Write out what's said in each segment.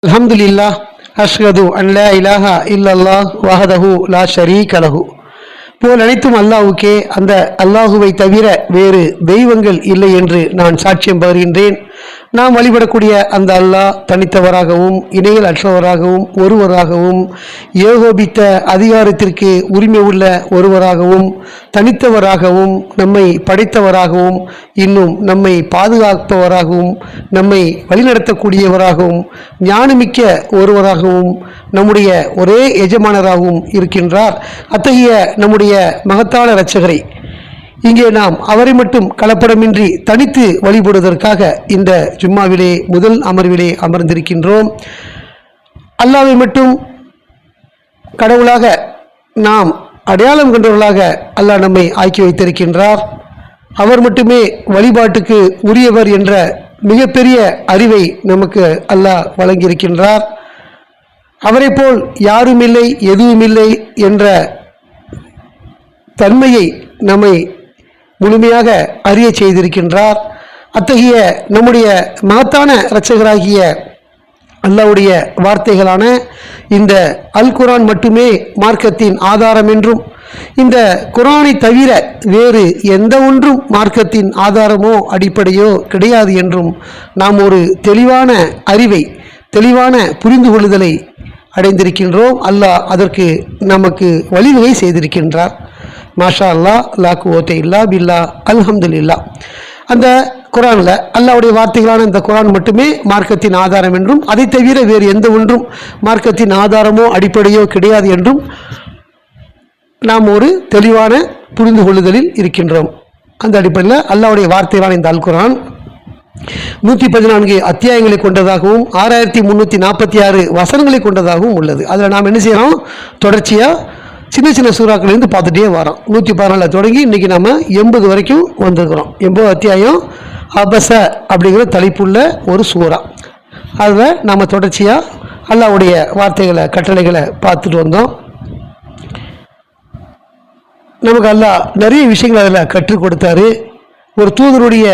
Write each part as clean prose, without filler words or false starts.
அல்ஹம்துலில்லாஹ் அஷ்ஹது அன் லா இலாஹா இல்லல்லாஹ் வஹதஹு லா ஷரீக லஹு. போல் அனைத்தும் அல்லாஹ்வுக்கே, அந்த அல்லாஹுவை தவிர வேறு தெய்வங்கள் இல்லை என்று நான் சாட்சியம் பகர்கின்றேன். நாம் வழிபடக்கூடிய அந்த அல்லாஹ் தனித்தவராகவும் இணைகள் அற்றவராகவும் ஒருவராகவும் ஏகோபித்த அதிகாரத்திற்கு உரிமை உள்ள ஒருவராகவும் தனித்தவராகவும் நம்மை படைத்தவராகவும் இன்னும் நம்மை பாதுகாப்பவராகவும் நம்மை வழிநடத்தக்கூடியவராகவும் ஞானமிக்க ஒருவராகவும் நம்முடைய ஒரே எஜமானராகவும் இருக்கின்றார். அத்தகைய நம்முடைய மகத்தான இரட்சகரை இங்கே நாம் அவரை மட்டும் கலப்படமின்றி தனித்து வழிபடுவதற்காக இந்த ஜும்மாவிலே முதல் அமர்விலே அமர்ந்திருக்கின்றோம். அல்லாஹ்வை மட்டும் கடவுளாக நாம் அடையாளம் கண்டவர்களாக அல்லாஹ் நம்மை ஆக்கி வைத்திருக்கின்றார். அவர் மட்டுமே வழிபாட்டுக்கு உரியவர் என்ற மிகப்பெரிய அறிவை நமக்கு அல்லாஹ் வழங்கியிருக்கின்றார். அவரை போல் யாரும் இல்லை, எதுவும் இல்லை என்ற தன்மையை நம்மை முழுமையாக அறிய செய்திருக்கின்றார். அத்தகைய நம்முடைய மகத்தான இரட்சகராகிய அல்லாஹ்வுடைய வார்த்தைகளான இந்த அல் குர்ஆன் மட்டுமே மார்க்கத்தின் ஆதாரம் என்றும், இந்த குர்ஆனை தவிர வேறு எந்த ஒன்றும் மார்க்கத்தின் ஆதாரமோ அடிப்படையோ கிடையாது என்றும் நாம் ஒரு தெளிவான அறிவை, தெளிவான புரிந்து கொள்ளுதலை அடைந்திருக்கின்றோம். அல்லாஹ் அதற்கு நமக்கு வழிவகை செய்திருக்கின்றார். மாஷா அல்லா, லா குவத்த இல்லா பில்லா, அல்ஹம்துலில்லாஹ். அந்த குர்ஆனில் அல்லாஹ்வுடைய வார்த்தைகளான இந்த குர்ஆன் மட்டுமே மார்க்கத்தின் ஆதாரம் என்றும், அதை தவிர வேறு எந்த ஒன்றும் மார்க்கத்தின் ஆதாரமோ அடிப்படையோ கிடையாது என்றும் நாம் ஒரு தெளிவான புரிந்து கொள்ளுதலில் இருக்கின்றோம். அந்த அடிப்படையில் அல்லாஹ்வுடைய வார்த்தைகளான இந்த அல் குர்ஆன் 114 அத்தியாயங்களை கொண்டதாகவும் 6346 வசனங்களை கொண்டதாகவும் உள்ளது. அதில் நாம் என்ன செய்யறோம், தொடர்ச்சியாக சின்ன சின்ன சூறாக்களிலிருந்து பார்த்துட்டே வரோம். 114 தொடங்கி இன்றைக்கி நம்ம 80 வரைக்கும் வந்திருக்கிறோம். 80 அத்தியாயம் அபச அப்படிங்கிற தலைப்புள்ள ஒரு சூறா. அதில் நம்ம தொடர்ச்சியாக அல்லாஹ்வுடைய வார்த்தைகளை, கட்டளைகளை பார்த்துட்டு வந்தோம். நமக்கு அல்லாஹ் நிறைய விஷயங்கள் அதில் கற்றுக் கொடுத்தாரு. ஒரு தூதருடைய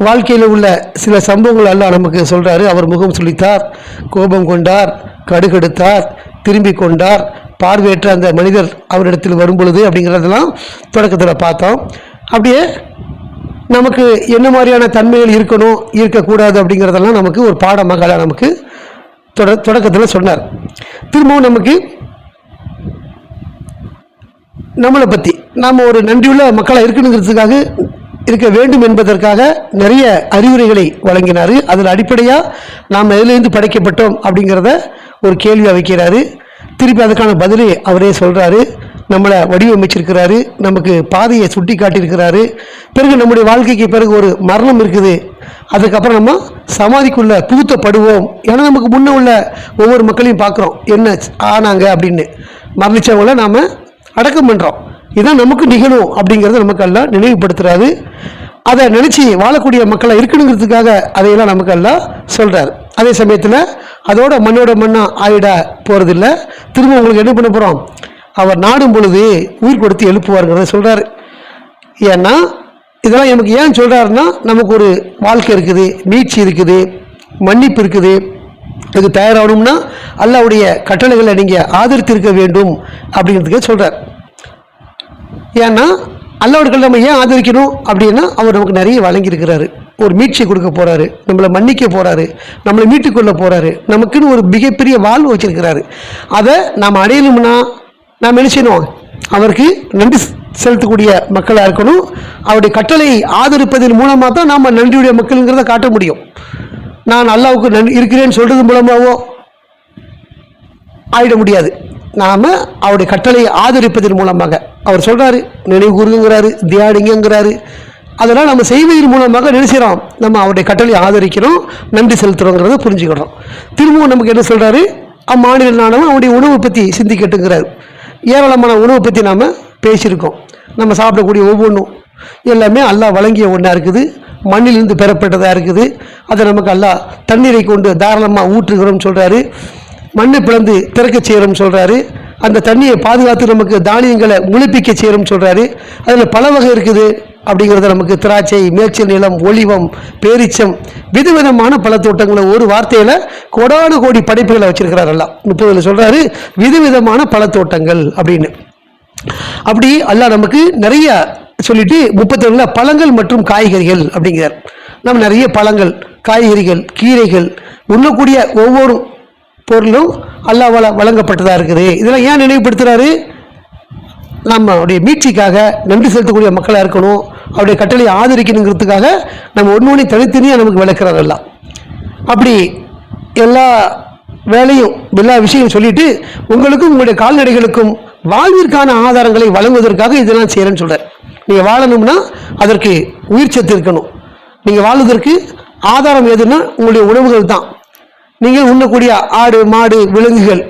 வாழ்க்கையில் உள்ள சில சம்பவங்கள் அல்லாஹ் நமக்கு சொல்கிறாரு. அவர் முகம் சுளித்தார், கோபம் கொண்டார், கடுகெடுத்தார், திரும்பி கொண்டார், பார்வையற்ற அந்த மனிதர் அவரிடத்தில் வரும் பொழுது அப்படிங்கிறதெல்லாம் தொடக்கத்தில் பார்த்தோம். அப்படியே நமக்கு என்ன மாதிரியான தன்மைகள் இருக்கணும், இருக்கக்கூடாது அப்படிங்கிறதெல்லாம் நமக்கு ஒரு பாடமாக நமக்கு தொடக்கத்தில் சொன்னார். திரும்பவும் நமக்கு நம்மளை பற்றி நாம் ஒரு நன்றியுள்ள மக்களாக இருக்கணுங்கிறதுக்காக, இருக்க வேண்டும் என்பதற்காக நிறைய அறிவுரைகளை வழங்கினார். அதில் அடிப்படையாக நாம் எதிலிருந்து படைக்கப்பட்டோம் அப்படிங்கிறத ஒரு கேள்வியாக வைக்கிறாரு. திருப்பி அதுக்கான பதிலை அவரே சொல்கிறாரு. நம்மளை வடிவமைச்சிருக்கிறாரு, நமக்கு பாதையை சுட்டி காட்டியிருக்கிறாரு. பிறகு நம்முடைய வாழ்க்கைக்கு பிறகு ஒரு மரணம் இருக்குது, அதுக்கப்புறம் நம்ம சமாதிக்குள்ளே புகுத்தப்படுவோம். ஏன்னா நமக்கு முன்னே உள்ள ஒவ்வொரு மக்களையும் பார்க்குறோம், என்ன ஆனாங்க அப்படின்னு. மரணித்தவங்கள நாம் அடக்கம் பண்ணுறோம். இதுதான் நமக்கு நிகழும் அப்படிங்கிறத நமக்கு எல்லாம் நினைவுபடுத்துகிறாரு. அதை நினச்சி வாழக்கூடிய மக்களாக இருக்கணுங்கிறதுக்காக அதையெல்லாம் நமக்கு எல்லாம் சொல்கிறார். அதே சமயத்தில் அதோட மண்ணோட மண்ணாக ஆயிட போகிறதில்ல. திரும்ப உங்களுக்கு என்ன பண்ண போகிறோம், அவர் நாடும் பொழுது உயிர் கொடுத்து எழுப்புவாருங்கிறத சொல்கிறார். ஏன்னா இதெல்லாம் நமக்கு ஏன் சொல்கிறாருன்னா, நமக்கு ஒரு வாழ்க்கை இருக்குது, மீட்சி இருக்குது, மன்னிப்பு இருக்குது. இதுக்கு தயாராகணும்னா அல்லாஹ்வுடைய கட்டளைகளை நீங்கள் ஆதரித்திருக்க வேண்டும் அப்படிங்கிறதுக்கே சொல்கிறார். ஏன்னா அல்லாஹ்வுடைய நம்ம ஏன் ஆதரிக்கணும் அப்படின்னா, அவர் நமக்கு நிறைய வழங்கியிருக்கிறாரு. ஒரு மீட்சி கொடுக்க போகிறாரு, நம்மளை மன்னிக்க போகிறாரு, நம்மளை மீட்டுக்கொள்ள போகிறாரு, நமக்குன்னு ஒரு மிகப்பெரிய வாழ்வு வச்சிருக்கிறாரு. அதை நாம் அடையணும்னா நாம் என்ன செய்யணும், அவருக்கு நன்றி செலுத்தக்கூடிய மக்களாக இருக்கணும். அவருடைய கட்டளையை ஆதரிப்பதன் மூலமாக தான் நாம் நன்றியுடைய மக்களுங்கிறத காட்ட முடியும். நான் அல்லாஹ்வுக்கு நன்றி இருக்கிறேன்னு சொல்கிறது மூலமாகவோ ஆயிட முடியாது. நாம் அவருடைய கட்டளையை ஆதரிப்பதன் மூலமாக, அவர் சொல்கிறாரு நினைவு கூறுங்கிறாரு, தியானிங்கிறாரு. அதெல்லாம் நம்ம செய்வதன் மூலமாக நினைச்சிடறோம், நம்ம அவருடைய கட்டளையை ஆதரிக்கிறோம், நன்றி செலுத்துகிறோங்கிறத புரிஞ்சுக்கிறோம். திரும்பவும் நமக்கு என்ன சொல்கிறாரு, அம்மாநில நாணவன் அவருடைய உணவை பற்றி சிந்திக்கட்டுங்கிறார். ஏராளமான உணவை பற்றி நாம் பேசியிருக்கோம். நம்ம சாப்பிடக்கூடிய ஒவ்வொன்றும் எல்லாமே அல்லாஹ் வழங்கிய ஒன்றா இருக்குது, மண்ணிலிருந்து பெறப்பட்டதாக இருக்குது. அதை நமக்கு அல்லாஹ் தண்ணீரை கொண்டு தாராளமாக ஊற்றுகிறோம்னு சொல்கிறாரு. மண்ணை பிளந்து திறக்க செய்கிறோம்னு சொல்கிறாரு. அந்த தண்ணியை பாதுகாத்து நமக்கு தானியங்களை முளைப்பிக்க செய்கிறோம்னு சொல்கிறாரு. அதில் பல வகை இருக்குது. அப்படிங்கிறத நமக்கு திராட்சை, மேய்ச்சல் நிலம், ஒலிவம், பேரிச்சம், விதவிதமான பழத்தோட்டங்களை ஒரு வார்த்தையில் கோடானு கோடி படைப்புகளை வச்சிருக்கிறார் அல்லாஹ். 30 சொல்றாரு விதவிதமான பழத்தோட்டங்கள் அப்படின்னு. அப்படி அல்லாஹ் நமக்கு நிறைய சொல்லிட்டு 32 பழங்கள் மற்றும் காய்கறிகள் அப்படிங்கிறார். நம்ம நிறைய பழங்கள், காய்கறிகள், கீரைகள் உண்ணக்கூடிய ஒவ்வொரு பொருளும் அல்லாஹ்வால வழங்கப்பட்டதாக இருக்குது. இதெல்லாம் ஏன் நினைவுபடுத்துறாரு? நம்மளுடைய மீட்சிக்காக நன்றி செலுத்தக்கூடிய மக்களாக இருக்கணும், அவருடைய கட்டளையை ஆதரிக்கணுங்கிறதுக்காக நம்ம ஒன்று தனித்தனியாக நமக்கு விளக்குறாரு எல்லாம். அப்படி எல்லா வேலையும் எல்லா விஷயங்களும் சொல்லிட்டு உங்களுக்கும் உங்களுடைய கால்நடைகளுக்கும் வாழ்விற்கான ஆதாரங்களை வழங்குவதற்காக இதெல்லாம் செய்கிறேன்னு சொல்கிறார். நீங்கள் வாழணும்னா அதற்கு உயிர் சத்து இருக்கணும். நீங்கள் வாழ்வதற்கு ஆதாரம் எதுன்னா உங்களுடைய உணவுகள் தான். நீங்கள் உண்ணக்கூடிய ஆடு, மாடு, விலங்குகள்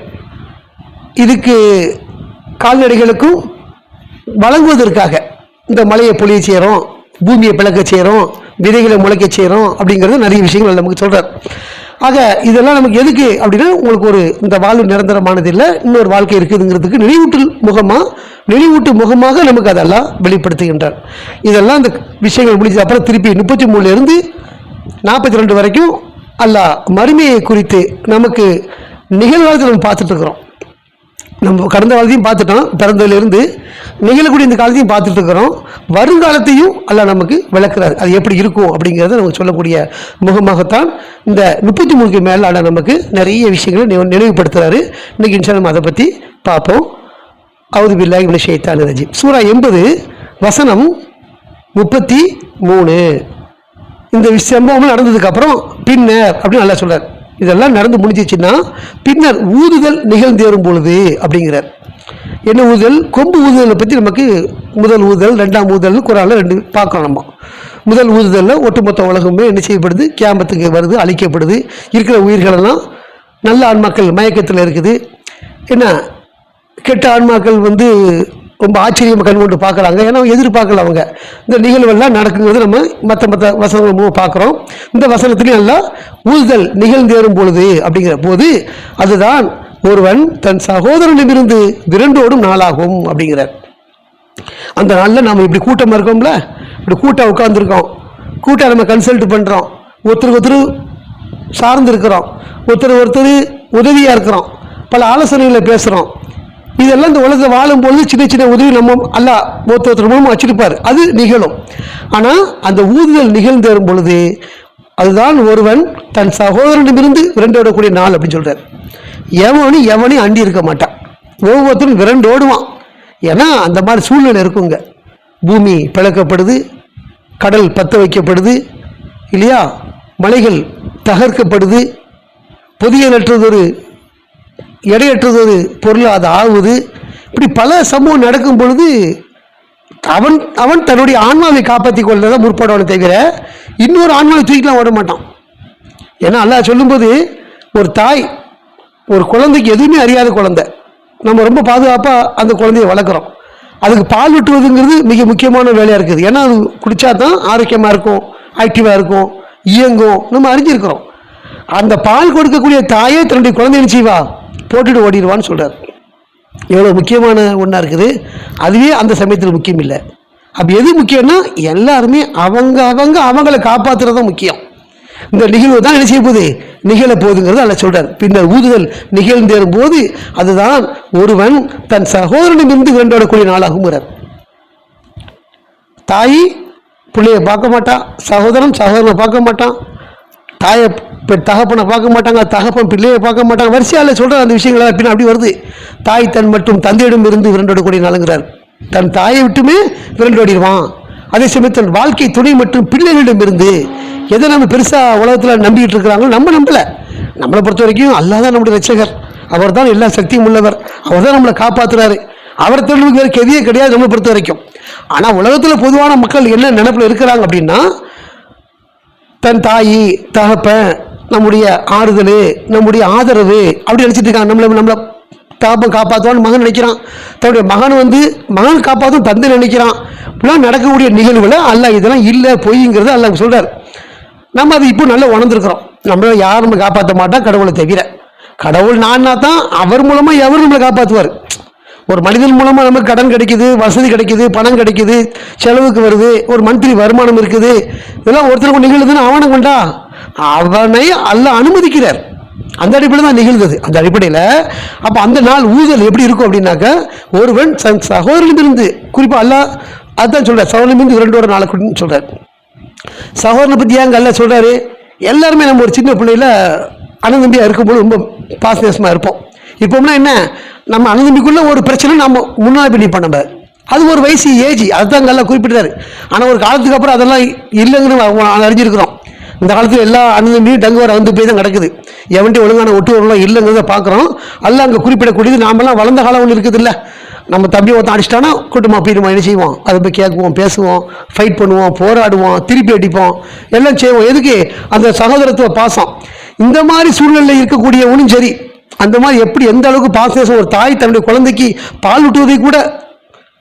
இதுக்கு கால்நடைகளுக்கும் வழங்குவதற்காக இந்த மலையை பொழிய செய்கிறோம், பூமியை பிளக்க செய்கிறோம், விதைகளை முளைக்க செய்கிறோம் அப்படிங்கிறது நிறைய விஷயங்கள் நமக்கு சொல்கிறார். ஆக இதெல்லாம் நமக்கு எதுக்கு அப்படின்னா உங்களுக்கு ஒரு இந்த வாழ்வு நிரந்தரமானது இல்லை, இன்னொரு வாழ்க்கை இருக்குதுங்கிறதுக்கு நினைவூட்டு முகமாக நமக்கு அதெல்லாம் வெளிப்படுத்துகின்றார். இதெல்லாம் இந்த விஷயங்கள் முடிஞ்சது அப்புறம் திருப்பி 33 42 வரைக்கும் அல்லாஹ் மறுமையை குறித்து நமக்கு நிகழ்காலத்தில் நம்ம பார்த்துட்டு இருக்கிறோம். நம்ம கடந்த காலத்தையும் பார்த்துட்டோம், பிறந்ததிலிருந்து நிகழக்கூடிய இந்த காலத்தையும் பார்த்துட்டு இருக்கிறோம். வருங்காலத்தையும் அல்லாஹ் நமக்கு விளக்குறாரு, அது எப்படி இருக்கும் அப்படிங்கிறத நமக்கு சொல்லக்கூடிய முகமாகத்தான் இந்த 33 மேலே அல்லாஹ் நமக்கு நிறைய விஷயங்களை நினைவுபடுத்துறாரு. இன்னைக்கு இன்ஷா நம்ம அதை பற்றி பார்ப்போம். அவுது பில்லாஹி மினஷ் ஷைத்தானிர் ரஜீம். சூரா 80 வசனம் 33. இந்த சம்பவம் நடந்ததுக்கு அப்புறம் பின்னர் அப்படின்னு நல்லா சொல்றார். இதெல்லாம் நடந்து முடிஞ்சிச்சுன்னா பின்னர் ஊதுதல் நிகழ்ந்தேறும் பொழுது அப்படிங்கிறார். என்ன ஊதுதல்? கொம்பு ஊதுதலை பற்றி நமக்கு முதல் ஊதுதல், 2ஆம் ஊதுதல் குரானில் 2 பார்க்கணும். நம்ம முதல் ஊதுதலில் ஒட்டுமொத்த உலகமே என்ன செய்யப்படுது? கியாமத்துக்கு வருது, அழிக்கப்படுது. இருக்கிற உயிர்களெல்லாம் நல்ல ஆன்மாக்கள் மயக்கத்தில் இருக்குது. என்ன கெட்ட ஆன்மாக்கள் ரொம்ப ஆச்சரியமாக கண் கொண்டு பார்க்குறாங்க. ஏன்னா எதிர்பார்க்கல அவங்க இந்த நிகழ்வெல்லாம் நடக்குங்கிறது நம்ம மற்ற வசனங்கள் பார்க்குறோம். இந்த வசனத்துலேயும் எல்லாம் ஊதுதல் நிகழ்ந்தேறும் பொழுது அப்படிங்கிற போது அதுதான் ஒருவன் தன் சகோதரனிடமிருந்து விரண்டோடும் நாளாகும் அப்படிங்கிறார். அந்த நாளில் நம்ம இப்படி கூட்டமாக இருக்கோம்ல, இப்படி கூட்டம் உட்காந்துருக்கோம், கூட்டம் நம்ம கன்சல்ட் பண்ணுறோம், ஒருத்தருக்கு சார்ந்து இருக்கிறோம், ஒருத்தர் உதவியாக இருக்கிறோம், பல ஆலோசனைகளை பேசுகிறோம். இதெல்லாம் இந்த உலகத்தை வாழும்பொழுது சின்ன சின்ன உதவி நம்ம அல்லாஹ் ஒருத்தர் மூலமாக வச்சிருப்பார், அது நிகழும். ஆனால் அந்த ஊதுதல் நிகழ்ந்தேறும் பொழுது அதுதான் ஒருவன் தன் சகோதரனிடமிருந்து விரண்டோடக்கூடிய நாள் அப்படின்னு சொல்கிறார். எவனையும் அண்டி இருக்க மாட்டான், ஒவ்வொருத்தரும் விரண்டு ஓடுவான். ஏன்னா அந்த மாதிரி சூழ்நிலை இருக்குங்க. பூமி பிளக்கப்படுது, கடல் பற்ற வைக்கப்படுது இல்லையா, மலைகள் தகர்க்கப்படுது, புதியலற்றதொரு எடையற்றதொரு பொருள் அது ஆகுது. இப்படி பல சம்பவம் நடக்கும் பொழுது அவன் தன்னுடைய ஆன்மாவை காப்பாற்றி கொள்றதை முற்படுவானே தவிர இன்னொரு ஆன்மாவை தூக்கிலாம் ஓட மாட்டான். ஏன்னா அல்லாஹ் சொல்லும்போது ஒரு தாய் ஒரு குழந்தைக்கு எதுவுமே அறியாத குழந்தை, நம்ம ரொம்ப பாதுகாப்பாக அந்த குழந்தைய வளர்க்குறோம். அதுக்கு பால் விட்டுவதுங்கிறது மிக முக்கியமான வேலையாக இருக்குது. ஏன்னா அது குடித்தா தான் ஆரோக்கியமாக இருக்கும், ஆக்டிவாக இருக்கும், இயங்கும், நம்ம அறிஞ்சிருக்கிறோம். அந்த பால் கொடுக்கக்கூடிய தாயே தன்னுடைய குழந்தை நிச்சயவா போட்டுட்டு ஓடிடுவான்னு சொல்கிறார். எவ்வளோ முக்கியமான ஒன்றா இருக்குது. அதுவே அந்த சமயத்தில் முக்கியம் இல்லை. அப்போ எது முக்கியம்னா எல்லாருமே அவங்கள காப்பாற்றுறது தான் முக்கியம். இந்த நிகழ்வு தான் என்ன செய்ய போகுது? நிகழ போகுதுங்கிறது அல்ல சொல்கிறார். பின்னர் ஊதுதல் நிகழ்ந்தேறும் போது அதுதான் ஒருவன் தன் சகோதரனிடமிருந்து விரண்டோடக்கூடிய நாளாகுங்கிறார். தாய் பிள்ளையை பார்க்க மாட்டான், சகோதரனை பார்க்க மாட்டான், தாயை தகப்பனை பார்க்க மாட்டாங்க, தகப்பன் பிள்ளையை பார்க்க மாட்டாங்க. வரிசையால் சொல்கிற அந்த விஷயங்கள் பின்ன அப்படி வருது. தாய் தன் மற்றும் தந்தையிடம் இருந்து விரண்டோடக்கூடிய நாளுங்கிறார். தன் தாயை விட்டுமே விரண்டோடிடுவான். அதே சமயத்தில் வாழ்க்கை துணை மற்றும் பிள்ளைகளிடம் இருந்து எதை நம்ம பெருசாக உலகத்தில் நம்பிக்கிட்டு இருக்கிறாங்களோ நம்ம நம்பலை. நம்மளை பொறுத்த வரைக்கும் அல்லாஹ் தான் நம்முடைய ரட்சகர், அவர் தான் எல்லா சக்தியும் உள்ளவர், அவர் தான் நம்மளை காப்பாற்றுறாரு. அவர் தொழிலுக்கு வேறு கெதியே கிடையாது நம்மளை பொறுத்த வரைக்கும். ஆனால் உலகத்தில் பொதுவான மக்கள் என்ன நினைப்பில் இருக்கிறாங்க அப்படின்னா தன் தாய் தகப்பன் நம்முடைய ஆறுதல், நம்முடைய ஆதரவு அப்படி நினச்சிட்டு இருக்காங்க. நம்மளை தகப்பன் காப்பாற்றுவான்னு மகன் நினைக்கிறான், தன்னுடைய மகன் காப்பாற்றும் தந்தை நினைக்கிறான். இப்படிலாம் நடக்கக்கூடிய நிகழ்வுகளை அல்லாஹ் இதெல்லாம் இல்லை பொய்ங்கிறது அல்லாஹ் சொல்கிறார். நம்ம அது இப்போ நல்லா உணர்ந்துருக்கிறோம். நம்மள யாரும் நம்ம காப்பாற்ற மாட்டோம் கடவுளை தவிர. கடவுள் நான்னா தான் அவர் மூலமாக எவர் நம்மளை காப்பாற்றுவார். ஒரு மனிதன் மூலமாக நமக்கு கடன் கிடைக்குது, வசதி கிடைக்குது, பணம் கிடைக்குது, செலவுக்கு வருது, ஒரு மந்த்லி வருமானம் இருக்குது, இதெல்லாம் ஒருத்தருக்கு நிகழுதுன்னு அவனை கொண்டா அவனை அல்லாஹ் அனுமதிக்கிறார். அந்த அடிப்படையில் தான் நிகழ்ந்தது. அந்த அடிப்படையில் அப்போ அந்த நாள் ஊதல் எப்படி இருக்கும் அப்படின்னாக்க, ஒருவன் சகோதரனிலிருந்து, குறிப்பாக அல்லாஹ் அதுதான் சொல்கிறார், சகோதரனிலிருந்து 2 நாளை கொடுன்னு சொல்கிறார். சகோதரனை பற்றி ஏங்க அல்லாஹ் சொல்கிறாரு? எல்லாருமே நம்ம ஒரு சின்ன பிள்ளையில் அண்ணன் இருக்கும்போது ரொம்ப பாசநேசமாக இருப்போம். இப்போம்னா என்ன, நம்ம அண்ணன் ஒரு பிரச்சனை நம்ம முன்னாடி நிற்போம். நம்ம அது ஒரு வயசு ஏஜ், அதுதான் நல்லா குறிப்பிட்டாரு. ஆனால் ஒரு காலத்துக்கு அப்புறம் அதெல்லாம் இல்லைங்கன்னு அறிஞ்சிருக்கிறோம். இந்த காலத்தில் எல்லா அண்ணன் டங்கு வர வந்து போய் தான் கிடக்குது. எவன்ட்டி ஒழுங்கான ஒட்டு வரலாம் இல்லைங்கிறத பார்க்குறோம். அல்ல அங்கே குறிப்பிடக்கூடியது நாமெல்லாம் வளர்ந்த காலம் ஒன்று இருக்குது இல்லை. நம்ம தம்பி ஒருத்தன் அடிச்சிட்டானா குடும்பம் போயிடுமா, என்ன செய்வோம், அதை போய் கேட்குவோம், பேசுவோம், ஃபைட் பண்ணுவோம், போராடுவோம், திருப்பி அடிப்போம், எல்லாம் செய்வோம். எதுக்கு? அந்த சகோதரத்துவ பாசம். இந்த மாதிரி சூழ்நிலையில் இருக்கக்கூடியவனும் சரி, அந்த மாதிரி எப்படி எந்த அளவுக்கு பாசம், ஒரு தாய் தன்னுடைய குழந்தைக்கு பால் விட்டுவதை கூட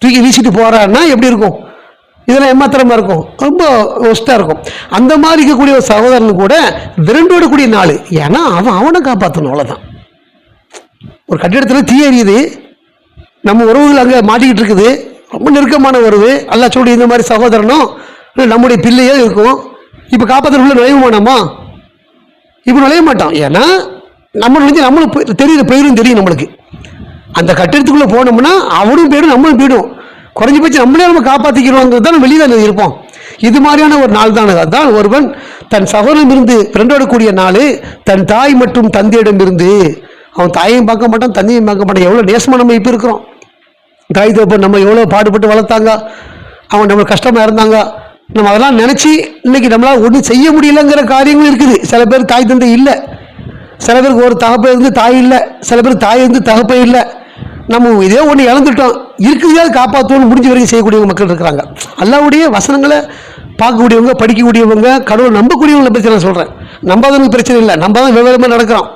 தூக்கி வீசிட்டு போறான்னா எப்படி இருக்கும்? இதெல்லாம் ஏமாத்திரமா இருக்கும், ரொம்ப ஒஸ்ட்டாக இருக்கும். அந்த மாதிரி இருக்கக்கூடிய ஒரு சகோதரன் கூட விரண்டோடக்கூடிய நாள். ஏன்னா அவனை காப்பாற்றணும், அவ்வளோதான். ஒரு கட்டிடத்தில் தீ எறியுது, நம்ம உறவுகள் அங்கே மாட்டிக்கிட்டு இருக்குது, ரொம்ப நெருக்கமான உறவு. அல்லா சொல்லி இந்த மாதிரி சகோதரனும் நம்முடைய பிள்ளையே இருக்கும். இப்போ காப்பாற்றுறதுக்குள்ள நுழைவுமானமா? இப்போ நுழைய மாட்டோம். ஏன்னா நம்ம நுழைஞ்சு நம்மளுக்கு தெரியுது, பெயரும் தெரியும் நம்மளுக்கு. அந்த கட்டிடத்துக்குள்ளே போனோம்னா அவனும் போயிடும், நம்மளும் போயிடும். குறைஞ்சபட்சம் நம்மளே நம்ம காப்பாற்றிக்கிறோங்கிறது தான் வெளியில் இருப்போம். இது மாதிரியான ஒரு நாள் தான். அதுதான் ஒருவன் தன் சகோதரன் இருந்து பிறண்டோடக்கூடிய நாள். தன் தாய் மற்றும் தந்தையிடம் இருந்து, அவன் தாயையும் பார்க்க மாட்டான், தந்தையும் பார்க்க மாட்டான். எவ்வளோ நேசமாக நம்ம இப்போ இருக்கிறோம். தாய் தகப்பன் நம்ம எவ்வளோ பாடுபட்டு வளர்த்தாங்க, அவங்க நம்மளுக்கு கஷ்டமாக இருந்தாங்க. நம்ம அதெல்லாம் நினச்சி இன்னைக்கு நம்மளால் ஒன்றும் செய்ய முடியலைங்கிற காரியங்களும் இருக்குது. சில பேர் தாய் தந்தை இல்லை, சில பேருக்கு ஒரு தகப்பை இருந்து தாய் இல்லை, சில பேர் தாய் இருந்து தகப்பை இல்லை. நம்ம இதே ஒன்று இழந்துட்டோம், இருக்குதையாவது காப்பாற்றணும்னு முடிஞ்ச வரைக்கும் செய்யக்கூடியவங்க மக்கள் இருக்கிறாங்க. அல்லாவுடைய வசனங்களை பார்க்கக்கூடியவங்க, படிக்கக்கூடியவங்க, கடவுளை நம்பக்கூடியவங்களை பற்றி நான் சொல்கிறேன். நம்பாதவனுக்கு பிரச்சனை இல்லை, நம்ம தான் விவரமாக நடக்கிறோம்.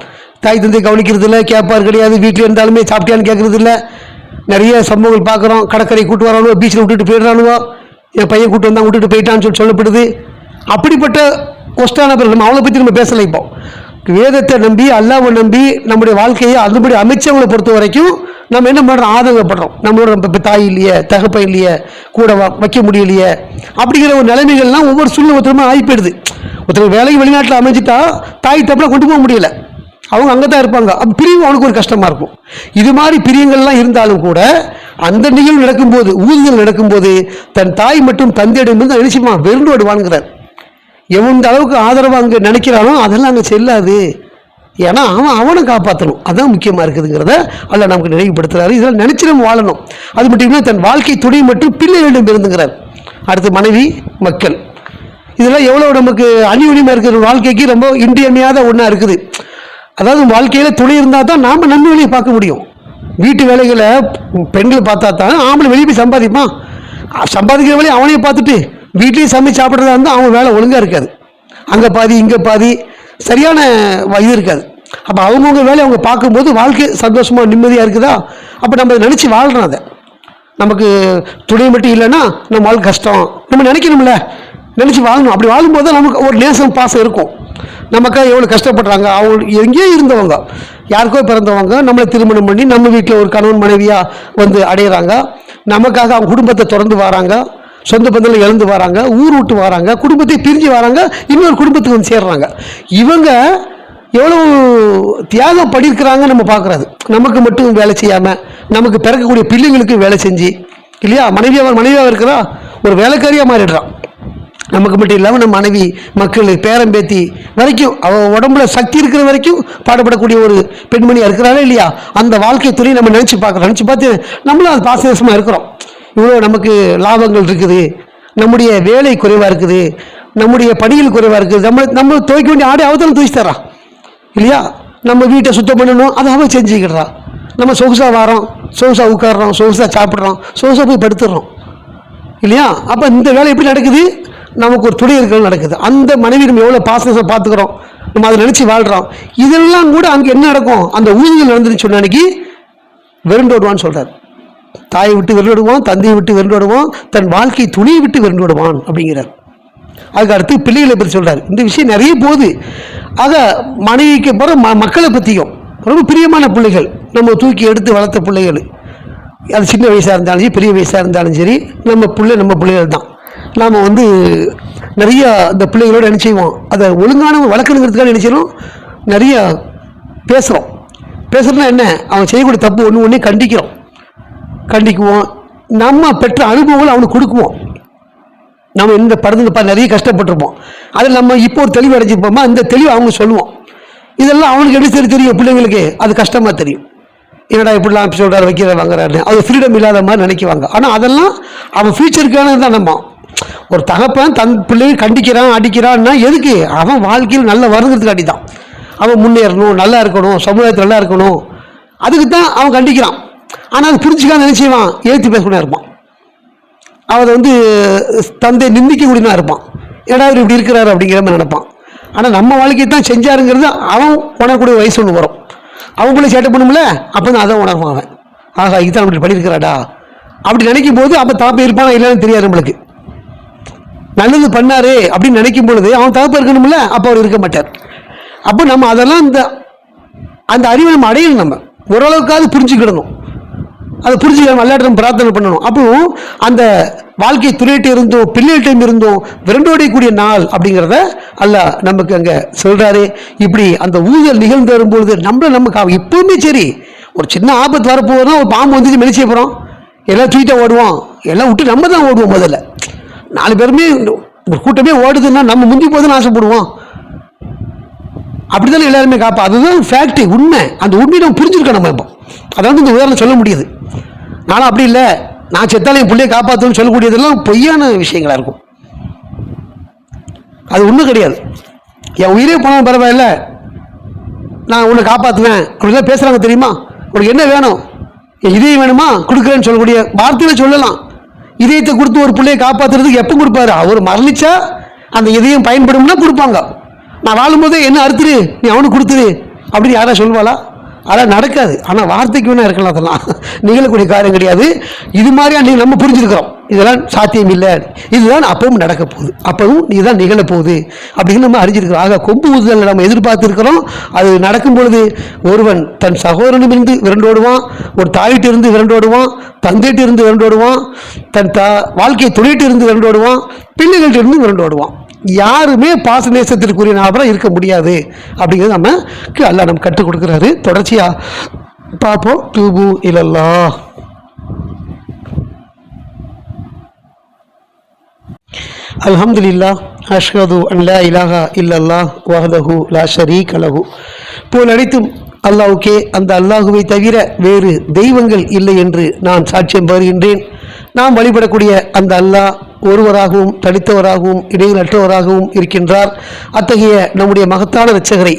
தாய் தந்தை கவனிக்கிறது இல்லை, கேட்பார் கிடையாது, வீட்டில் இருந்தாலுமே சாப்பிட்டியான்னு கேட்கறது இல்லை. நிறைய சம்பவங்கள் பார்க்குறோம். கடற்கரை கூட்டு வரானுவோ, பீச்சில் விட்டுட்டு போயிடுறானுவோ, என் பையன் கூட்டு வந்தால் விட்டுட்டு போயிட்டான்னு சொல்லப்படுது. அப்படிப்பட்ட ஒஸ்டான பிறகு நம்ம அவளை பற்றி நம்ம பேசலை. இப்போ வேதத்தை நம்பி, அல்லாவை நம்பி நம்முடைய வாழ்க்கையை அதுபடி அமைச்சவங்களை பொறுத்த வரைக்கும் நம்ம என்ன பண்ணுறோம், ஆதங்கப்படுறோம். நம்மளோட இப்போ தாய் இல்லையே, தகப்பை இல்லையே, கூட வைக்க முடியலையே, அப்படிங்கிற ஒரு நிலைமைகள்லாம் ஒவ்வொரு சூழ்நிலை ஒருத்தருமே ஆகிப்போயிடுது. ஒருத்தர் வேலைக்கு வெளிநாட்டில் அமைஞ்சிட்டா தாய் தப்பெல்லாம் கொண்டு போக முடியல, அவங்க அங்கே தான் இருப்பாங்க. அப்போ பிரிவு அவனுக்கு ஒரு கஷ்டமாக இருக்கும். இது மாதிரி பிரியங்கள்லாம் இருந்தாலும் கூட அந்த நிகழ்வு நடக்கும்போது, ஊதிகள் நடக்கும்போது தன் தாய் மற்றும் தந்தையிடமிருந்து நினைச்சுமா வெறுண்டோடு வாழ்கிறார். எவன் அளவுக்கு ஆதரவாக அங்கே நினைக்கிறானோ அதெல்லாம் அங்கே செல்லாது. ஏன்னா அவனை காப்பாற்றணும், அதுதான் முக்கியமாக இருக்குதுங்கிறத அல்ல நமக்கு நினைவுபடுத்துறாரு. இதெல்லாம் நினைச்சு நம்ம வாழணும். அது மட்டும் இல்லை, தன் வாழ்க்கை துணை மற்றும் பிள்ளைகளிடம் இருந்துங்கிறார். அடுத்து மனைவி, மக்கள், இதெல்லாம் எவ்வளோ நமக்கு அணியுரிமை இருக்கிற வாழ்க்கைக்கு ரொம்ப இன்றியமையாத ஒன்றா இருக்குது. அதாவது வாழ்க்கையில் துணை இருந்தால் தான் நாம் நன்மை வேலையை பார்க்க முடியும். வீட்டு வேலைகளை பெண்களை பார்த்தா தான் ஆம்பளை வெளியே போய் சம்பாதிப்பான். சம்பாதிக்கிற வேலையை அவனையே பார்த்துட்டு வீட்லேயும் சமைச்சு சாப்பிட்றதா இருந்தால் அவன் வேலை ஒழுங்காக இருக்காது. அங்கே பாதி இங்கே பாதி சரியான இது இருக்காது. அப்போ அவங்கவுங்க வேலையை அவங்க பார்க்கும்போது வாழ்க்கை சந்தோஷமாக நிம்மதியாக இருக்குதா? அப்போ நம்ம நினச்சி வாழ்கிறோம். அதை நமக்கு துணை மட்டும் இல்லைன்னா நம்ம வாழ்க்கை கஷ்டம் நம்ம நினைக்கணும்ல, நினச்சி வாழணும். அப்படி வாழும்போது தான் நமக்கு ஒரு நேசம் பாசம் இருக்கும். நமக்காக எவ்வளோ கஷ்டப்படுறாங்க, அவங்க எங்கேயோ இருந்தவங்க, யாருக்கோ பிறந்தவங்க நம்மளை திருமணம் பண்ணி நம்ம வீட்டில் ஒரு கணவன் மனைவியாக வந்து அடையிறாங்க. நமக்காக அவங்க குடும்பத்தை திறந்து வராங்க, சொந்த பந்தத்தில் இழந்து வராங்க, ஊர் விட்டு வராங்க, குடும்பத்தை பிரிஞ்சு வராங்க, இன்னொரு குடும்பத்துக்கு வந்து சேர்றாங்க. இவங்க எவ்வளோ தியாகம் பண்ணியிருக்கிறாங்க நம்ம பார்க்குறது. நமக்கு மட்டும் வேலை செய்யாமல் நமக்கு பிறக்கக்கூடிய பிள்ளைங்களுக்கு வேலை செஞ்சு இல்லையா, மனைவியாக இருக்கிறா ஒரு வேலைக்காரியாக மாறிடுறான். நமக்கு மட்டும் இல்லாமல் நம்ம மனைவி, மக்கள், பேரம்பேத்தி வரைக்கும் அவள் உடம்புல சக்தி இருக்கிற வரைக்கும் பாடுபடக்கூடிய ஒரு பெண்மணியாக இருக்கிறாரே இல்லையா, அந்த வாழ்க்கை துணை நம்ம நினச்சி பார்க்குறோம். நினச்சி பார்த்து நம்மளும் அது பாசமாக இருக்கிறோம். இவ்வளோ நமக்கு லாபங்கள் இருக்குது, நம்முடைய வேலை குறைவாக இருக்குது, நம்முடைய பணிகள் குறைவாக இருக்குது. நம்ம துவைக்க வேண்டிய ஆடை அவத்தாலும் துவைச்சு தரா இல்லையா, நம்ம வீட்டை சுத்தம் பண்ணணும், அதை அவன் செஞ்சுக்கிடுறா. நம்ம சொகுசாக வரோம், சொகுசாக உட்காடுறோம், சொகுசாக சாப்பிட்றோம், சொகுசாக போய் படுத்துடுறோம் இல்லையா. அப்போ இந்த வேலை எப்படி நடக்குது, நமக்கு ஒரு துணை இருக்கிறது நடக்குது. அந்த மனைவி நம்ம எவ்வளோ பாசமாக பார்த்துக்கிறோம், நம்ம அதை நினச்சி வாழ்கிறோம். இதெல்லாம் கூட அங்கே என்ன நடக்கும், அந்த ஊதியம் நடந்துன்னு சொன்ன அன்னைக்கு வெறுண்டோடுவான்னு சொல்கிறார். தாயை விட்டு வெறுண்டோடுவான், தந்தையை விட்டு வெறுண்டோடுவான், தன் வாழ்க்கை துணியை விட்டு வெறுண்டோடுவான் அப்படிங்கிறார். அதுக்கு அடுத்து பிள்ளைகளை பற்றி சொல்கிறார். இந்த விஷயம் நிறைய போகுது. ஆக மனைவிக்கு போகிற மக்களை பற்றியும் ரொம்ப பிரியமான பிள்ளைகள், நம்ம தூக்கி எடுத்து வளர்த்த பிள்ளைகள், அது சின்ன வயசாக இருந்தாலும் சரி, பெரிய வயசாக இருந்தாலும் சரி, நம்ம பிள்ளைகள் தான். நாம் வந்து நிறைய இந்த பிள்ளைகளோடு என்ன செய்வோம், அதை ஒழுங்கான வளர்க்கணுங்கிறதுக்காக என்ன செய்யணும், நிறைய பேசுகிறோம்னா என்ன, அவன் செய்யக்கூடிய தப்பு ஒன்று கண்டிக்குவோம். நம்ம பெற்ற அனுபவங்களை அவனுக்கு கொடுக்குவோம். நம்ம இந்த படத்துக்கு நிறைய கஷ்டப்பட்டிருப்போம், அதில் நம்ம இப்போ ஒரு தெளிவு அடைஞ்சிருப்போமா, இந்த தெளிவு அவங்க சொல்லுவோம். இதெல்லாம் அவனுக்கு எப்படி தெரியும், பிள்ளைங்களுக்கு அது கஷ்டமாக தெரியும். என்னடா இப்படிலாம் சொல்கிறார், வைக்கிற வாங்குறாரு, அது ஃப்ரீடம் இல்லாத மாதிரி நினைக்குவாங்க. ஆனால் அதெல்லாம் அவன் ஃபியூச்சருக்கானது தான். நம்ம ஒரு தகப்பன் தன் பிள்ளையை கண்டிக்கிறான், அடிக்கிறான்னா எதுக்கு, அவன் வாழ்க்கையில் நல்ல வருங்கிறதுக்காண்டி தான். அவன் முன்னேறணும், நல்லா இருக்கணும், சமுதாயத்தில் நல்லா இருக்கணும், அதுக்கு தான் அவன் கண்டிக்கிறான். ஆனால் அது புரிஞ்சுக்கான்னு நினைச்சுவான், எழுத்து பேசக்கூடாது இருப்பான். அவன் வந்து தந்தை நிந்திக்கக்கூடியதாக இருப்பான், ஏன்னா அவர் இப்படி இருக்கிறாரு அப்படிங்கிற மாதிரி நினைப்பான். ஆனால் நம்ம வாழ்க்கையை தான் செஞ்சாருங்கிறது அவன் உணரக்கூடிய வயசு ஒன்று வரும். அவன் பிள்ளை சேட்டை பண்ணும்ல, அப்போ தான் அதை உணர்வான் அவன். ஆகா, இதுதான் அப்படி பண்ணியிருக்கிறாடா அப்படி நினைக்கும் போது அப்போ தகப்ப இருப்பானா இல்லைன்னு தெரியாது நம்மளுக்கு. நல்லது பண்ணாரு அப்படின்னு நினைக்கும் பொழுது அவன் தகப்ப இருக்கணும்ல, அப்போ அவர் இருக்க மாட்டார். அப்போ நம்ம அதெல்லாம் அந்த அறிவை நம்ம அடையணும். நம்ம ஓரளவுக்காவது புரிஞ்சுக்கிடணும். அதை புரிஞ்சுக்க அல்லாஹ்விடம் பிரார்த்தனை பண்ணணும். அப்போ அந்த வாழ்க்கை துணையிட்டு இருந்தோம், பிள்ளைகிட்டம் இருந்தோம், விரண்டோடையக்கூடிய நாள் அப்படிங்கிறத அல்லாஹ் நமக்கு அங்கே சொல்கிறாரு. இப்படி அந்த ஊழல் நிகழ்ந்து வரும்பொழுது நமக்கு எப்பவுமே சரி, ஒரு சின்ன ஆபத்து வரப்போகுதுன்னா ஒரு பாம்பு வந்துட்டு மெலிச்சே போகிறோம், எல்லாம் தூக்கிட்ட ஓடுவோம், எல்லாம் விட்டு நம்ம தான் ஓடுவோம். முதல்ல 4 பேருமே கூட்டமே ஓடுதுன்னா நம்ம முந்தி போதுன்னு ஆசைப்படுவோம். அப்படித்தானே எல்லாருமே காப்பா, அதுதான் ஃபேக்ட், உண்மை. அந்த உண்மையை நம்ம புரிஞ்சுருக்கோம். நம்ம இப்போ அதாவது இந்த உதாரணம் சொல்ல முடியுது. நானும் அப்படி இல்லை, நான் செத்தாலும் என் பிள்ளையை காப்பாற்றணும்னு சொல்லக்கூடியதெல்லாம் பொய்யான விஷயங்களா இருக்கும். அது ஒன்றும் கிடையாது. என் உயிரே போனாலும் பரவாயில்ல, நான் உன்னை காப்பாற்றுவேன் அப்படிலாம் பேசுகிறாங்க தெரியுமா. உனக்கு என்ன வேணும், என் இதயம் வேணுமா கொடுக்குறேன்னு சொல்லக்கூடிய வார்த்தையில சொல்லலாம். இதயத்தை கொடுத்து ஒரு பிள்ளையை காப்பாற்றுறதுக்கு எப்போ கொடுப்பாரு, அவர் மரணிச்சா அந்த இதயம் பயன்படும்னா கொடுப்பாங்க. நான் வாழும்போதே என்ன அறுத்துரு, நீ அவனுக்கு கொடுத்துரு அப்படின்னு யாரா சொல்லுவாளா? அதெல்லாம் நடக்காது. ஆனால் வார்த்தைக்கு வேணா இருக்கலாம், அதெல்லாம் நிகழக்கூடிய காரியம் கிடையாது. இது மாதிரியா நம்ம புரிஞ்சுருக்கிறோம், இதெல்லாம் சாத்தியம் இல்லை, இதுதான் அப்பவும் நடக்க போகுது, அப்பவும் இதுதான் நிகழப்போகுது அப்படின்னு நம்ம அறிஞ்சிருக்கிறோம். ஆக கொம்பு ஊதுதல் நம்ம எதிர்பார்த்துருக்கிறோம். அது நடக்கும் பொழுது ஒருவன் தன் சகோதரனிலிருந்து விரண்டோடுவான், ஒரு தாயிட்டு இருந்து விரண்டோடுவான், தந்தைட்டு இருந்து விரண்டோடுவான், தன் வாழ்க்கையை துணையிட்டு இருந்து விரண்டோடுவான், பிள்ளைகள்கிட்ட இருந்து விரண்டோடுவான். யாருமே பாச நேசத்திற்குரிய நபராக இருக்க முடியாது அப்படிங்கிறது நமக்கு அல்லாஹ் நம்ம கற்றுக் கொடுக்குறாரு. தொடர்ச்சியாக பார்ப்போம். தூபு இலல்லாஹ். அல்ஹம்துலில்லாஹ் அஷ்ஹது அன் லா இலாஹா இல்லல்லாஹ் வஹ்தஹு லா ஷரீக லஹு. போல் அனைத்தும் அல்லாஹ்வுக்கே, அந்த அல்லாஹுவை தவிர வேறு தெய்வங்கள் இல்லை என்று நான் சாட்சியம் பகர்கின்றேன். நாம் வழிபடக்கூடிய அந்த அல்லாஹ் ஒருவராகவும் தனித்தவராகவும் இடையிலற்றவராகவும் இருக்கின்றார். அத்தகைய நம்முடைய மகத்தான இரட்சகரை,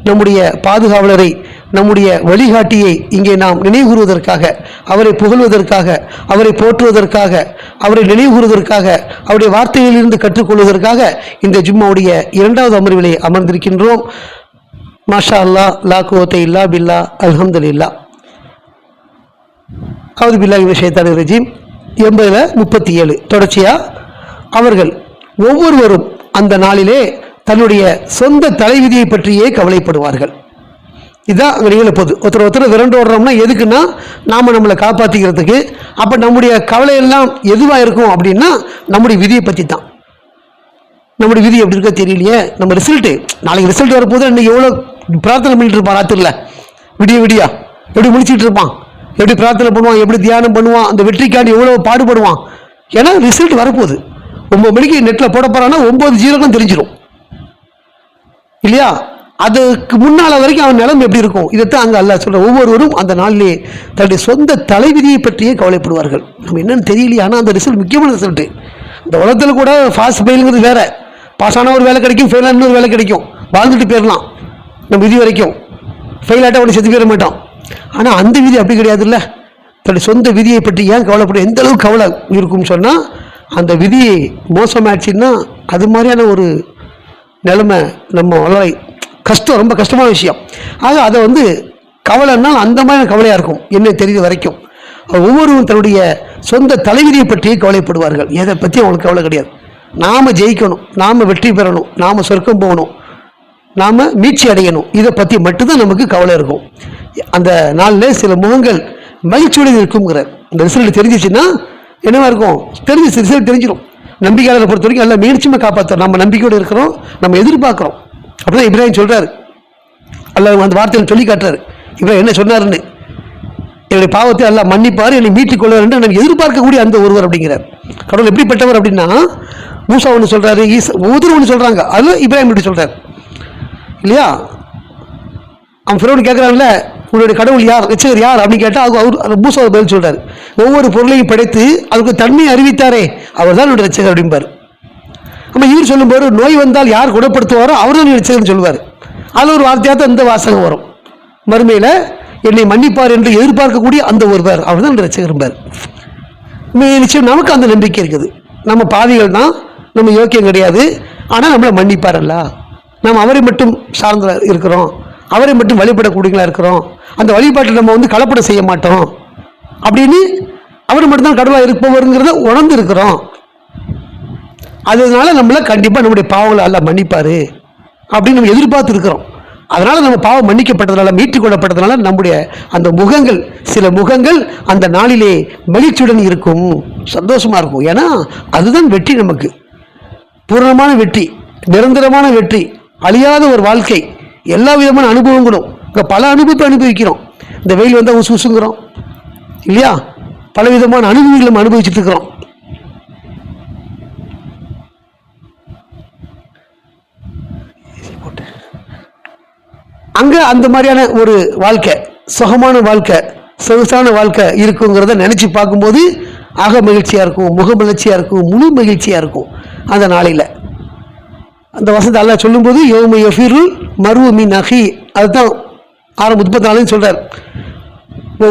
நம்முடைய பாதுகாவலரை, நம்முடைய வழிகாட்டியை இங்கே நாம் நினைவுகூறுவதற்காக, அவரை புகழ்வதற்காக, அவரை போற்றுவதற்காக, அவரை நினைவுகூறுவதற்காக, அவருடைய வார்த்தைகளிலிருந்து கற்றுக்கொள்வதற்காக இந்த ஜும்மாவுடைய 2வது அமர்விலே அமர்ந்திருக்கின்றோம். மாஷா அல்லா, லா குவத்த இல்லா பில்லா, அல்ஹம்துலில்லாஹ். அவுது பில்லாஹி மினஷ் ஷைத்தானிர் ரஜீம். 80-37 தொடர்ச்சியாக அவர்கள் ஒவ்வொருவரும் அந்த நாளிலே தன்னுடைய சொந்த தலைவிதியை பற்றியே கவலைப்படுவார்கள். இதுதான் அங்கே நிகழப்போகுது. ஒருத்தர் விரண்டு ஓடுறோம்னா எதுக்குன்னா நம்மளை காப்பாற்றிக்கிறதுக்கு. அப்போ நம்முடைய கவலை எல்லாம் எதுவாக இருக்கும் அப்படின்னா நம்முடைய விதியை பற்றி தான். நம்முடைய விதி எப்படி இருக்க தெரியலையே, நம்ம ரிசல்ட்டு நாளைக்கு ரிசல்ட் வரப்போது இன்னைக்கு எவ்வளோ பிரார்த்தனை பண்ணிட்டு இருப்பான், ராத்திரில விடியா எப்படி முடிச்சுட்டு இருப்பான், எப்படி பிரார்த்தனை பண்ணுவான், எப்படி தியானம் பண்ணுவான், அந்த வெற்றிக்காண்டி எவ்வளோ பாடுபடுவான். ஏன்னா ரிசல்ட் வரப்போகுது. 9 மணிக்கு நெட்டில் போட போகிறான்னா 9:0 தெரிஞ்சிடும் இல்லையா. அதுக்கு முன்னால் வரைக்கும் அவன் நிலைமை எப்படி இருக்கும், இதைத்தான் அங்கே அல்லாஹ் சொல்ற. ஒவ்வொருவரும் அந்த நாளிலே தன்னுடைய சொந்த தலைவிதியை பற்றியே கவலைப்படுவார்கள். நம்ம என்னன்னு தெரியலையே, ஆனால் அந்த ரிசல்ட் முக்கியமான ரிசல்ட்டு. இந்த உலகத்தில் கூட பாஸ் ஃபெயிலுங்கிறது வேற, பாஸ் ஆனால் ஒரு வேலை கிடைக்கும், ஃபெயில் இன்னொரு வேலை கிடைக்கும், வாழ்ந்துட்டு போயிடலாம் நம்ம விதி வரைக்கும். ஃபெயில் ஆகிட்டா அவனை செத்து போயிட மாட்டோம். ஆனால் அந்த விதி அப்படி கிடையாது இல்லை. தன்னுடைய சொந்த விதியை பற்றி ஏன் கவலைப்படும், எந்த அளவுக்கு கவலை இருக்கும்னு சொன்னால், அந்த விதி மோசமாகிடுச்சின்னா அது மாதிரியான ஒரு நிலைமை நம்ம வளரை கஷ்டம், ரொம்ப கஷ்டமான விஷயம். ஆக அதை கவலைன்னா அந்த மாதிரியான கவலையாக இருக்கும் என்ன தெரியுது வரைக்கும். ஒவ்வொருவரும் தன்னுடைய சொந்த தலைவிதியை பற்றியே கவலைப்படுவார்கள். எதை பற்றி அவங்களுக்கு கவலை கிடையாது. நாம் ஜெயிக்கணும், நாம் வெற்றி பெறணும், நாம் சொர்க்கம் போகணும், நாம் மீட்சி அடையணும், இதை பற்றி மட்டும்தான் நமக்கு கவலை இருக்கும். அந்த நாளில் சில முகங்கள் மகிழ்ச்சியுடன் இருக்குங்கிறார். இந்த ரிசல்ட் தெரிஞ்சிச்சுன்னா என்னவா இருக்கும்? ரிசல்ட் தெரிஞ்சிடும். நம்பிக்கையாளரை பொறுத்த வரைக்கும் எல்லாம் மீட்சியமாக காப்பாற்றுறோம். நம்ம நம்பிக்கையோடு இருக்கிறோம், நம்ம எதிர்பார்க்குறோம். அப்படிதான் இப்ராஹிம் சொல்கிறார். அல்லாஹ் அந்த வார்த்தையை சொல்லி காட்டுறாரு. இப்ராஹிம் என்ன சொன்னாருன்னு, என்னுடைய பாவத்தை எல்லாம் மன்னிப்பார், என்னை மீட்டுக் கொள்வார் என்று நம்ம எதிர்பார்க்கக்கூடிய அந்த ஒருவர் அப்படிங்கிறார். கடவுள் எப்படிப்பட்டவர் அப்படின்னா, மூசா ஒன்று சொல்கிறாரு, ஒவ்வொருத்தரும் ஒன்று சொல்கிறாங்க, அதில் இப்ராஹிம் இப்படி சொல்கிறார் இல்லையா? அவன் ஃபிரௌன் கேட்குறான்ல, உன்னுடைய கடவுள் யார், ரட்சகர் யார் அப்படின்னு கேட்டால் அவர் மூசா பதில் சொல்கிறார். ஒவ்வொரு பொருளையும் படைத்து அதுக்கு தன்மையை அறிவித்தாரே அவர் தான் என்னுடைய ரட்சகர் அப்படிம்பார். நம்ம இவர் சொல்லும்போது நோய் வந்தால் யார் குணப்படுத்துவாரோ அவர் தான் ரட்சகர்னு சொல்லுவார். அதில் ஒரு வார்த்தையாக தான் இந்த வாசகம் வரும். மறுமையில் என்னை மன்னிப்பார் என்று எதிர்பார்க்கக்கூடிய அந்த ஒருவர் அவர் தான் ரட்சகர்பார். நிச்சயம் நமக்கு அந்த நம்பிக்கை இருக்குது. நம்ம பாவிகள் தான், நம்ம யோக்கியம் கிடையாது, ஆனால் நம்மளை மன்னிப்பாரல்ல, நம்ம அவரை மட்டும் சார்ந்த இருக்கிறோம், அவரை மட்டும் வழிபடக்கூடியங்களா இருக்கிறோம், அந்த வழிபாட்டில் நம்ம கலப்படம் செய்ய மாட்டோம் அப்படின்னு அவர் மட்டும்தான் கடவுளாக இருப்பவருங்கிறத உணர்ந்து இருக்கிறோம். அதனால நம்மளை கண்டிப்பாக நம்முடைய பாவங்களை எல்லாம் மன்னிப்பார் அப்படின்னு நம்ம எதிர்பார்த்து இருக்கிறோம். அதனால் நம்ம பாவம் மன்னிக்கப்பட்டதுனால, மீட்டுக் கொள்ளப்பட்டதுனால நம்முடைய அந்த முகங்கள், சில முகங்கள் அந்த நாளிலே மகிழ்ச்சியுடன் இருக்கும், சந்தோஷமாக இருக்கும். ஏன்னா அதுதான் வெற்றி, நமக்கு பூர்ணமான வெற்றி, நிரந்தரமான வெற்றி, அழியாத ஒரு வாழ்க்கை, எல்லா விதமான அனுபவங்களும். இங்கே பல அனுபவத்தை அனுபவிக்கிறோம். இந்த வெயில் வந்தால் உசு உசுங்கிறோம் இல்லையா? பல விதமான அனுபவங்களை நம்ம அனுபவிச்சுட்டு இருக்கிறோம். அங்கே அந்த மாதிரியான ஒரு வாழ்க்கை, சுகமான வாழ்க்கை, சொகுசான வாழ்க்கை இருக்குங்கிறத நினச்சி பார்க்கும்போது அக மகிழ்ச்சியாக இருக்கும், முக மகிழ்ச்சியாக இருக்கும், முழு மகிழ்ச்சியாக இருக்கும் அந்த நாளையில். அந்த வசனத்தை அல்லாஹ் சொல்லும்போது யௌம யஃபிருல் மர்உ மின் அஹி, அதுதான் 6:34 சொல்கிறார்.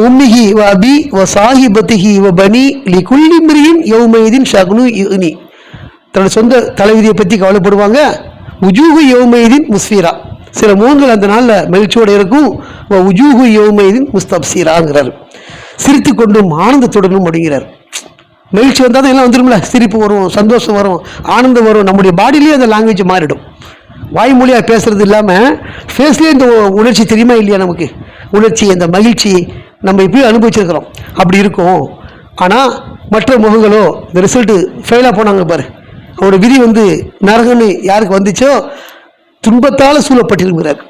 உம்மிஹி வ அபி வ சாஹிபத்திஹி வ பனி லிகுல்லி இம்ரிஇன் யௌமைதின் ஷக்னு யுக்னி. தன்னோட சொந்த தலைவிதியை பற்றி கவலைப்படுவாங்க. உஜூஹு யௌமைதின் முஸ்ஃபிரா, சில முகங்கள் அந்த நாளில் மகிழ்ச்சியோடு இருக்கும். உஜூஹு யௌமைதின் முஸ்தப்சிராங்கிறார், சிரித்து கொண்டும் ஆனந்தத்துடனும் அப்படிங்கிறார். மகிழ்ச்சி வந்தால் தான் எல்லாம் வந்துடும்ல, சிரிப்பு வரும், சந்தோஷம் வரும், ஆனந்தம் வரும். நம்முடைய பாடியிலேயே அந்த லாங்குவேஜ் மாறிடும். வாய்மொழியாக பேசுறது இல்லாமல் ஃபேஸ்லேயே இந்த உணர்ச்சி தெரியுமா இல்லையா? நமக்கு உணர்ச்சி, அந்த மகிழ்ச்சி நம்ம இப்பயும் அனுபவிச்சிருக்கிறோம். அப்படி இருக்கும். ஆனால் மற்ற முகங்களோ, இந்த ரிசல்ட்டு ஃபெயிலாக போனாங்க பாரு, அவரோட விதி நரகன்னு யாருக்கு வந்துச்சோ துன்பத்தால் சூழப்பட்டிருக்கிறார்.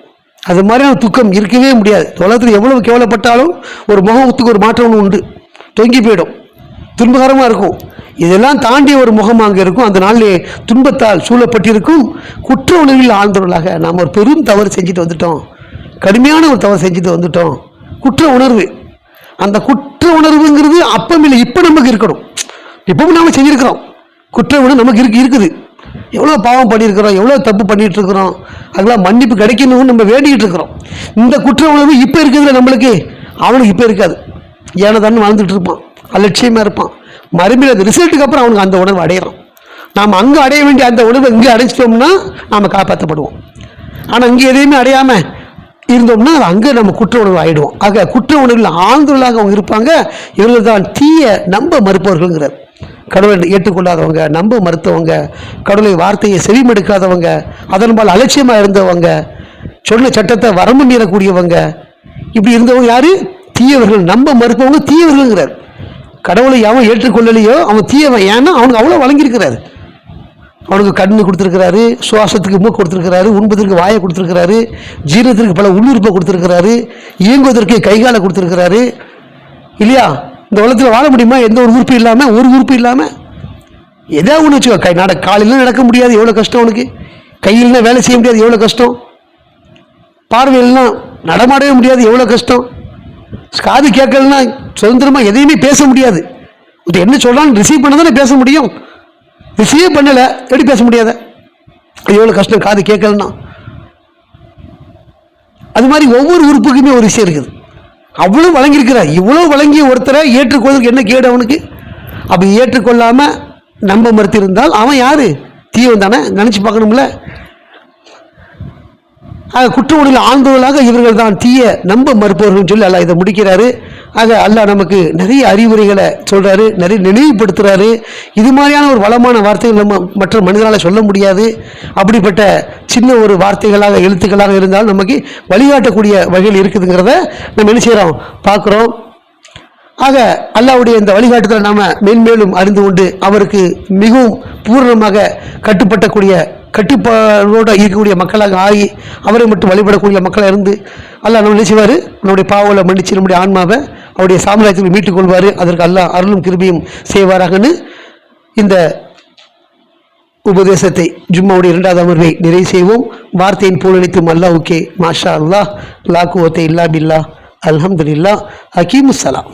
அது மாதிரியான துக்கம் இருக்கவே முடியாது. உலகத்தில் எவ்வளவு கேவலப்பட்டாலும் ஒரு முகத்துக்கு ஒரு மாற்றம் ஒன்று உண்டு, தொங்கி போயிடும், துன்பகரமாக இருக்கும். இதெல்லாம் தாண்டிய ஒரு முகம் அங்கே இருக்கும். அந்த நாளிலே துன்பத்தால் சூழப்பட்டிருக்கும். குற்ற உணர்வில் ஆழ்ந்தவர்களாக நாம் ஒரு பெரும் தவறு செஞ்சுட்டு வந்துட்டோம், கடுமையான ஒரு தவறு செஞ்சுட்டு வந்துட்டோம். குற்ற உணர்வு, அந்த குற்ற உணர்வுங்கிறது அப்பம் இல்லை, இப்போ நமக்கு இருக்கணும். இப்பவும் நாம் செஞ்சுருக்கிறோம், குற்ற உணர்வு நமக்கு இருக்குது. எவ்வளோ பாவம் பண்ணியிருக்கிறோம், எவ்வளோ தப்பு பண்ணிகிட்டு இருக்கிறோம், அதெல்லாம் மன்னிப்பு கிடைக்கணும்னு நம்ம வேண்டிகிட்டு இருக்கிறோம். இந்த குற்ற உணர்வு இப்போ இருக்குதுல நம்மளுக்கு, அவனுக்கு இப்போ இருக்காது. ஏனதான்னு வாழ்ந்துட்டு இருப்பான், அலட்சியமாக இருப்பான். மறுபடியும் அந்த ரிசல்ட்டுக்கு அப்புறம் அவனுக்கு அந்த உணர்வு அடையிறோம். நாம் அங்கே அடைய வேண்டிய அந்த உணர்வை இங்கே அடைச்சிட்டோம்னா நாம் காப்பாற்றப்படுவோம். ஆனால் இங்கே எதையுமே அடையாமல் இருந்தோம்னா அங்கே நம்ம குற்ற உணர்வு ஆகிடுவோம். ஆக குற்ற உணர்வில் ஆழ்ந்தவர்களாக அவங்க இருப்பாங்க. இவர்கள் தான் தீய நம்ப மறுப்பவர்கள்ங்கிறார். கடவுளை ஏற்றுக்கொள்ளாதவங்க, நம்ப மறுத்தவங்க, கடவுளை வார்த்தையை செவிமடுக்காதவங்க, அதன்பால் அலட்சியமாக இருந்தவங்க, சொன்ன சட்டத்தை வரம்பு மீறக்கூடியவங்க, இப்படி இருந்தவங்க யாரு? தீயவர்கள். நம்ப மறுப்பவங்க தீயவர்கள்ங்கிறார். கடவுளை அவன் ஏற்றுக்கொள்ளலையோ அவன் தீயவன். ஏன்னா அவனுக்கு அவ்வளோ வழங்கியிருக்கிறாரு. அவனுக்கு கண்ணு கொடுத்துருக்கிறாரு, சுவாசத்துக்கு மூக்கு கொடுத்துருக்கிறாரு, உண்பதற்கு வாயை கொடுத்துருக்கிறாரு, ஜீரணத்திற்கு பல உள்ளுறுப்பை கொடுத்துருக்கிறாரு, இயங்குவதற்கு கைகாலை கொடுத்துருக்கிறாரு இல்லையா? இந்த உலகத்தில் வாழ முடியுமா எந்த ஒரு உறுப்பு இல்லாமல்? ஒரு உறுப்பு இல்லாமல் எதாவது ஒன்று வச்சுக்கோ. காலையில் நடக்க முடியாது, எவ்வளோ கஷ்டம் அவனுக்கு. கையில்னா வேலை செய்ய முடியாது, எவ்வளோ கஷ்டம். பார்வையில்னா நடமாடவே முடியாது, எவ்வளோ கஷ்டம். காது கேட்கலன்னா சுதந்திரமாக எதையுமே பேச முடியாது. என்ன சொல்கிறான்னு ரிசீவ் பண்ண தானே பேச முடியும். ரிசீவ் பண்ணலை எப்படி பேச முடியாத? எவ்வளோ கஷ்டம் காது கேட்கலன்னா. அது மாதிரி ஒவ்வொரு உறுப்புக்குமே ஒரு விஷயம் இருக்குது. அவ்வளோ வழங்கியிருக்கிறார். இவ்வளோ வழங்கிய ஒருத்தரை ஏற்றுக்கொள்வதற்கு என்ன கேடு அவனுக்கு? அப்படி ஏற்றுக்கொள்ளாமல் நம்ப மறுத்திருந்தால் அவன் யார்? தீவன் தானே, நினச்சி பார்க்கணும்ல. ஆக குற்ற உணர்வில் ஆழ்ந்தவர்களாக இவர்கள் தான் தீய நம்ப மறுப்பவர்கள் சொல்லி அல்லாஹ் இதை முடிக்கிறாரு. ஆக அல்லாஹ் நமக்கு நிறைய அறிவுரைகளை சொல்கிறாரு, நிறைய நினைவுபடுத்துகிறாரு. இது மாதிரியான ஒரு வளமான வார்த்தைகள் நம்ம மற்ற மனிதனால் சொல்ல முடியாது. அப்படிப்பட்ட சின்ன ஒரு வார்த்தைகளாக, எழுத்துக்களாக இருந்தாலும் நமக்கு வழிகாட்டக்கூடிய வகையில் இருக்குதுங்கிறத நம்ம என்ன செய்கிறோம், பார்க்குறோம். ஆக அல்லாஹ்வுடைய இந்த வழிகாட்டுதலை நாம் மேன்மேலும் அறிந்து கொண்டு அவருக்கு மிகவும் பூர்ணமாக கட்டுப்பாடோடு இருக்கக்கூடிய மக்களாக ஆகி அவரை மட்டும் வழிபடக்கூடிய மக்களாக இருந்து அல்லாஹ் நம்ம நினைச்சுவார், நம்முடைய பாவங்களை மன்னிச்சு நம்முடைய ஆன்மாவை அவருடைய சாம்ராஜ்யத்தில் மீட்டுக் கொள்வார். அதற்கு அல்லாஹ் அருளும் கிருபையும் செய்வாராகன்னு இந்த உபதேசத்தை ஜும்மாவுடைய 2வது அமர்வை நிறைவு செய்வோம். வார்த்தையின் போலனைத்தும் அல்லாஹ்வுக்கே. மாஷா அல்லாஹ், லா குவத்த இல்லா பில்லா, அல்ஹம்துலில்லாஹ். ஹக்கீமுஸ்ஸலாம்.